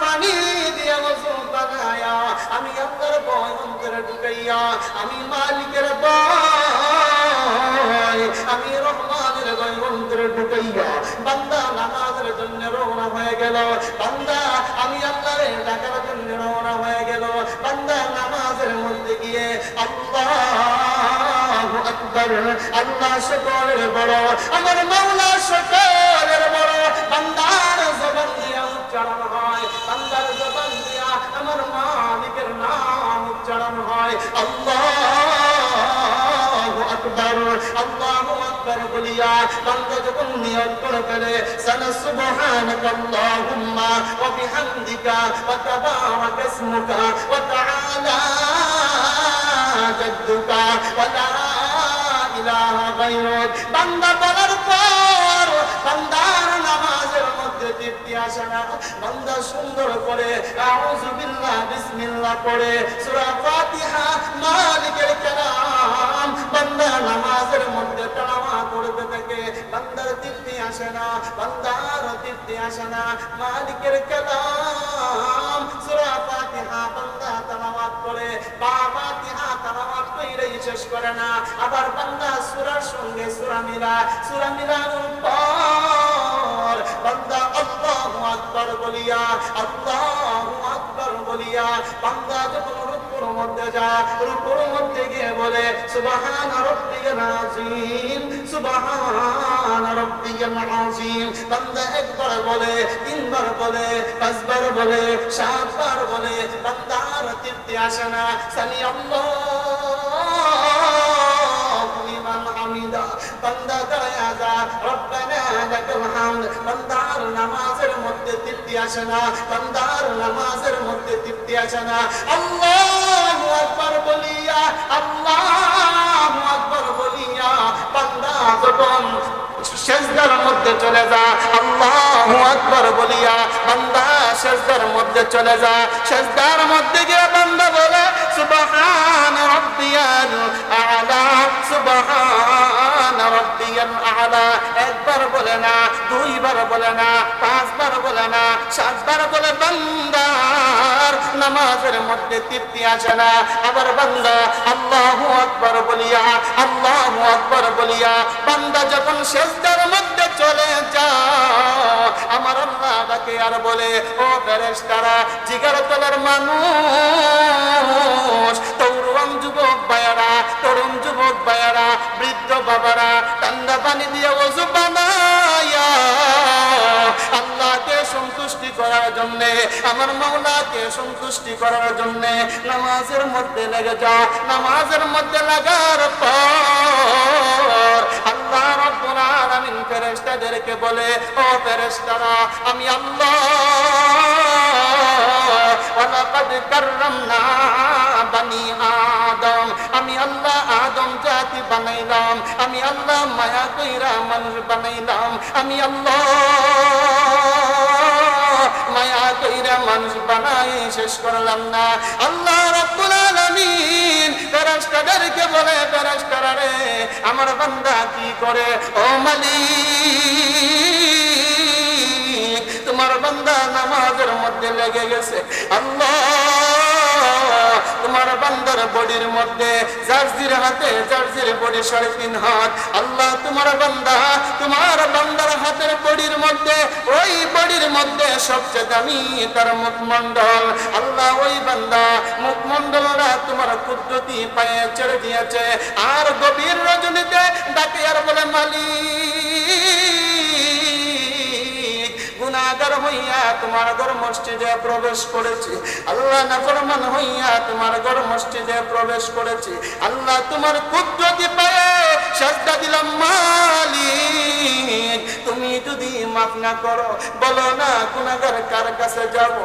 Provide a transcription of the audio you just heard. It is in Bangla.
পানি দিয়ে ওযু বানায়া আমি আল্লাহর ভয় অন্তরে ঢুকাইয়া আমি মালিকের ভয় আমি রহমানের ভয় অন্তরে ঢুকাইয়া বান্দা নামাজের জন্য রওনা হয়ে গেল। বান্দা আমি আল্লাহর ডাকার জন্য রওনা হয়ে গেল। বান্দা নামাজের মধ্যে গিয়ে আল্লাহু আকবার, আল্লাহ সকলের বড়, আমার মাওলা সকলের বড়। বান্দার জবান দিয়ে উচ্চারণ হয়, বান্দার জবান দিয়া আমার মালিকের নাম উচ্চারণ হয়। আল্লাহু আকবার, আল্লাহু আকবার বলিয়া বান্দা যখন নিয়ত করে ফেলে সানা সুবহানাকাল্লাহুম্মা ওয়া বিহামদিকা ওয়া তাবারাকা ইসমুকা ওয়া তাআলা জাদ্দুকা ওয়া লা ইলাহা গায়রুক, বান্দা বলার পর বান্দার নামাজের মধ্যে তৃপ্তি আসে না। বান্দা সুন্দর করে আউযু বিল্লাহ বিসমিল্লাহ পড়ে সূরা ফাতিহা মালিকের কালাম বান্দা নামাজের মধ্যে তেলাওয়াত করতে থাকে। বান্দার তৃপ্তি আসে না, বান্দার তৃপ্তি আসে না। মালিকের কালাম সূরা ফাতিহা বান্দা তেলাওয়াত করে বা ফাতিহা তেলাওয়াত কইরাই শেষ করে না, আবার বান্দা সূরার সঙ্গে সূরা মিলানোর পর বান্দা আল্লাহু আকবার বলিয়া আল্লাহু আকবার বলিয়া বান্দা যখন রুকুর মধ্যে যায়, রুকুর মধ্যে গিয়ে বলে সুবহান রাব্বিয়াল আযীম, সুবহান রাব্বিয়াল আযীম। বান্দা একবার বলে, তিনবার বলে, পাঁচবার বলে, সাতবার বলে, বান্দার তৃপ্তি আসে না। সামি আল্লাহু লিমান হামিদা, বান্দা দাঁড়ায়া যা রব্বানা লাকাল হামদ। বান্দার নামাজের মধ্যে তৃপ্তি আসে না, বান্দার নামাজের মধ্যে তৃপ্তি আসে না। আল্লাহু আকবার বলিয়া আল্লাহু আকবার বলিয়া বান্দা যখন সিজদার মধ্যে চলে যা, আল্লাহু আকবার বলিয়া বান্দা সিজদার মধ্যে চলে যা। সিজদার মধ্যে গিয়ে বান্দা বলে সুবহান রাব্বিয়াল আ'লা, সুবহান রাব্বিয়াল আ'লা। একবার বলে না, দুইবার বলে না, পাঁচবার বলে না, সাতবার বলে বান্দার নামাজের মধ্যে তৃপ্তি আসে না। আবার বান্দা আল্লাহু আকবার বলিয়া আল্লাহু আকবার বলিয়া বান্দা যখন সিজদার মধ্যে চলে যায়, আমার আল্লাহ তাকে আর বলে ও ফেরেশতারা, জিগার তলার মানুষ, তরুণ যুবক ভাইয়ারা, তরুণ যুবক ভাইয়ারা, বৃদ্ধ বাবারা, ঠান্ডা পানি দিয়ে ওযু বানায়া আল্লাহকে সন্তুষ্টি করার জন্য, আমার মাওলাকে সন্তুষ্টি করার জন্য নামাজের মধ্যে লেগে যা। নামাজের মধ্যে লাগার পর আল্লাহ রাব্বুল আলামিন ফেরেশতাদেরকে বলে ও ফেরেশতারা, আমি আল্লাহ ওয়ালাকাদ কাররামনা বানি আদম, আমি আল্লাহ আদম জাতি বানাইলাম, আমি আল্লাহ মায়া কইরা মানুষ বানাইলাম, আমি আল্লাহ মায়া কইরা মানুষ বানাই শেষ করলাম না। আল্লাহ রাব্বুল আলামিন ফেরেশতাদেরকে বলে ফেরেশতারা রে, আমার বান্দা কি করে? ও মালিক, তোমার বান্দা নামাজের মধ্যে লেগে গেছে। আল্লাহ তোমার বান্দার বডির মধ্যে জার্জির হাতে জার্জির বডি 3.5 হাত। আল্লাহ তোমার বান্দার হাতের বডির মধ্যে, ওই বডির মধ্যে সবচেয়ে দামি তার মুখমণ্ডল। আল্লাহ ওই বান্দা মুখমণ্ডলরা তোমার কুদরতি পায়ে ছেড়ে দিয়েছে। আর গভীর রজনীতে ডাকে আর বলে মালিক, গুনাহগার হইয়া তোমার ঘর মসজিদে প্রবেশ করেছি। আল্লাহ নাফরমান হইয়া তোমার ঘর মসজিদে প্রবেশ করেছি। আল্লাহ তোমার কুদরতি পায়ে সিজদা দিলাম। মালিক তুমি যদি মাফ না করো, বলো না গুনাহগার কার কাছে যাব?